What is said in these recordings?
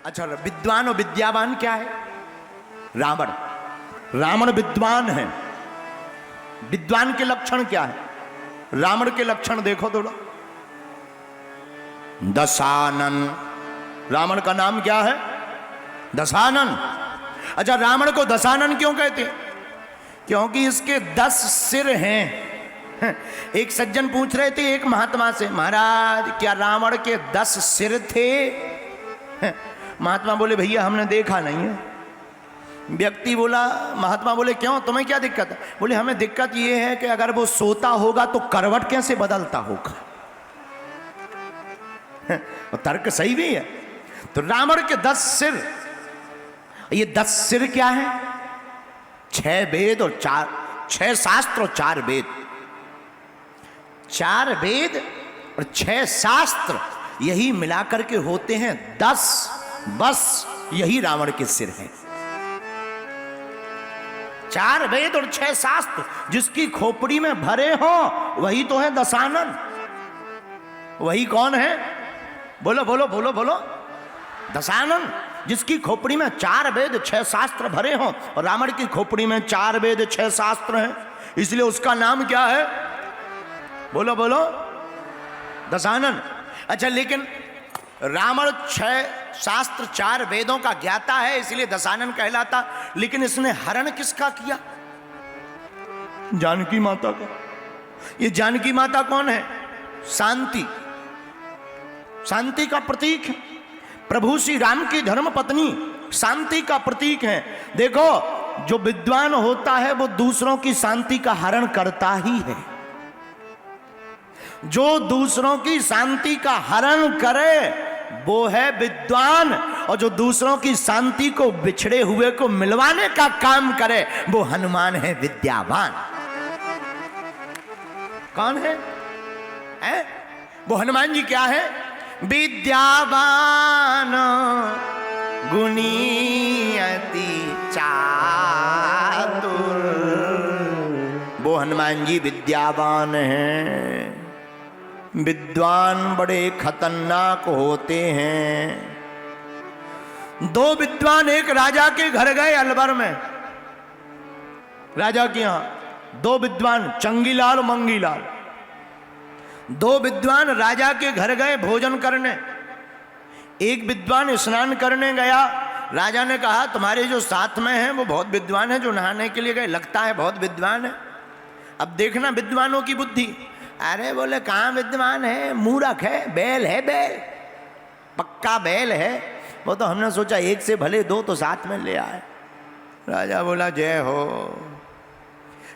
अच्छा, विद्वान और विद्यावान क्या है? रावण। रावण विद्वान है। विद्वान के लक्षण क्या है? रावण के लक्षण देखो थोड़ा। दशानन। रावण का नाम क्या है? दशानन। अच्छा, रावण को दशानन क्यों कहते हैं? क्योंकि इसके 10 सिर हैं। एक सज्जन पूछ रहे थे एक महात्मा से, महाराज क्या रावण के 10 सिर थे? महात्मा बोले भैया हमने देखा नहीं है। व्यक्ति बोला, महात्मा बोले क्यों, तुम्हें क्या दिक्कत है? बोले हमें दिक्कत यह है कि अगर वो सोता होगा तो करवट कैसे बदलता होगा। तर्क सही भी है। तो रावण के 10 सिर, ये 10 सिर क्या है? 6 वेद और 6 शास्त्र और 4 वेद। 4 वेद और 6 शास्त्र, यही मिलाकर के होते हैं 10। बस यही रावण के सिर हैं। 4 वेद और 6 शास्त्र जिसकी खोपड़ी में भरे हो वही तो है दशानन। वही कौन है? बोलो बोलो बोलो बोलो। दशानन, जिसकी खोपड़ी में 4 वेद 6 शास्त्र भरे हो। और रावण की खोपड़ी में 4 वेद 6 शास्त्र हैं, इसलिए उसका नाम क्या है? बोलो बोलो, दशानन। अच्छा, लेकिन रावण 6 शास्त्र 4 वेदों का ज्ञाता है, इसलिए दशानन कहलाता। लेकिन इसने हरण किसका किया? जानकी माता का। ये जानकी माता कौन है? शांति। शांति का प्रतीक है। प्रभु श्री राम की धर्म पत्नी शांति का प्रतीक है। देखो, जो विद्वान होता है वो दूसरों की शांति का हरण करता ही है। जो दूसरों की शांति का हरण करे वो है विद्वान, और जो दूसरों की शांति को, बिछड़े हुए को मिलवाने का काम करे वो हनुमान है, विद्यावान। कौन है? वो हनुमान जी क्या है? विद्यावान गुणी अति चातुर। वो हनुमान जी विद्यावान हैं। विद्वान बड़े खतरनाक होते हैं। 2 विद्वान एक राजा के घर गए अलवर में। राजा के यहां 2 विद्वान, चंगीलाल मंगीलाल। 2 विद्वान राजा के घर गए भोजन करने। एक विद्वान स्नान करने गया। राजा ने कहा तुम्हारे जो साथ में हैं वो बहुत विद्वान है, जो नहाने के लिए गए लगता है बहुत विद्वान है। अब देखना विद्वानों की बुद्धि। अरे बोले कहाँ विद्वान है, मूर्ख है, बैल है, बैल पक्का बैल है। वो तो हमने सोचा एक से भले 2 तो साथ में ले आए। राजा बोला जय हो।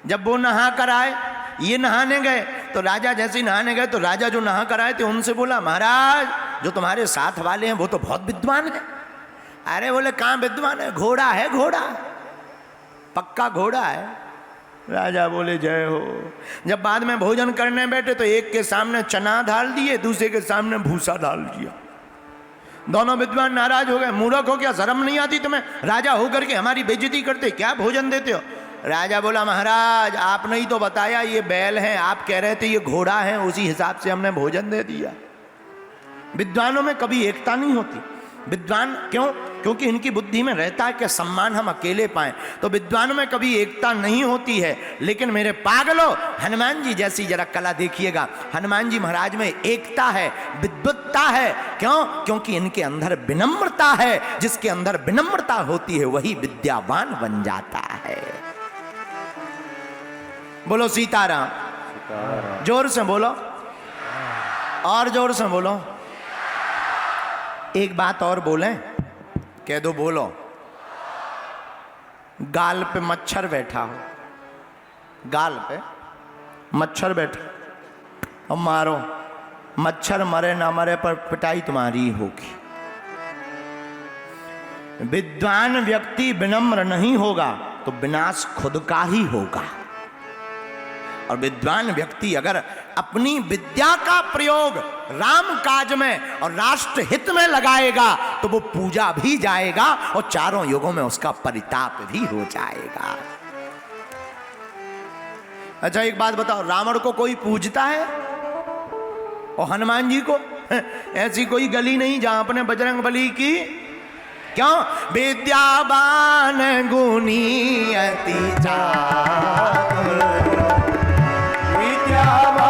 जब वो नहा कर आए, ये नहाने गए, तो राजा जैसे ही नहाने गए तो राजा जो नहा कर आए थे उनसे बोला महाराज जो तुम्हारे साथ वाले हैं वो तो बहुत विद्वान है। अरे बोले कहाँ विद्वान है? घोड़ा है, घोड़ा पक्का घोड़ा है। राजा बोले जय हो। जब बाद में भोजन करने बैठे तो एक के सामने चना डाल दिए, दूसरे के सामने भूसा डाल दिया। दोनों विद्वान नाराज हो गए। मूर्ख हो क्या, शर्म नहीं आती तुम्हें? राजा होकर के हमारी बेइज्जती करते, क्या भोजन देते हो? राजा बोला महाराज आपने ही तो बताया ये बैल हैं, आप कह रहे थे ये घोड़ा है, उसी हिसाब से हमने भोजन दे दिया। विद्वानों में कभी एकता नहीं होती। विद्वान क्यों? क्योंकि इनकी बुद्धि में रहता है कि सम्मान हम अकेले पाएं। तो विद्वानों में कभी एकता नहीं होती है। लेकिन मेरे पागलों, हनुमान जी जैसी जरा कला देखिएगा। हनुमान जी महाराज में एकता है, विद्वत्ता है। क्यों? क्योंकि इनके अंदर विनम्रता है। जिसके अंदर विनम्रता होती है वही विद्यावान बन जाता है। बोलो सीताराम। जोर से बोलो, और जोर से बोलो। एक बात और बोलें, कह दो बोलो। गाल पे मच्छर बैठा हो, गाल पे मच्छर बैठा और मारो, मच्छर मरे ना मरे पर पिटाई तुम्हारी होगी। विद्वान व्यक्ति विनम्र नहीं होगा तो विनाश खुद का ही होगा। और विद्वान व्यक्ति अगर अपनी विद्या का प्रयोग राम काज में और राष्ट्र हित में लगाएगा तो वो पूजा भी जाएगा और चारों युगों में उसका परिताप भी हो जाएगा। अच्छा एक बात बताओ, रावण को कोई पूजता है? और हनुमान जी को? ऐसी कोई गली नहीं जहां अपने बजरंग बली की क्यों? विद्यावान गुणी अति चातुर, विद्यावान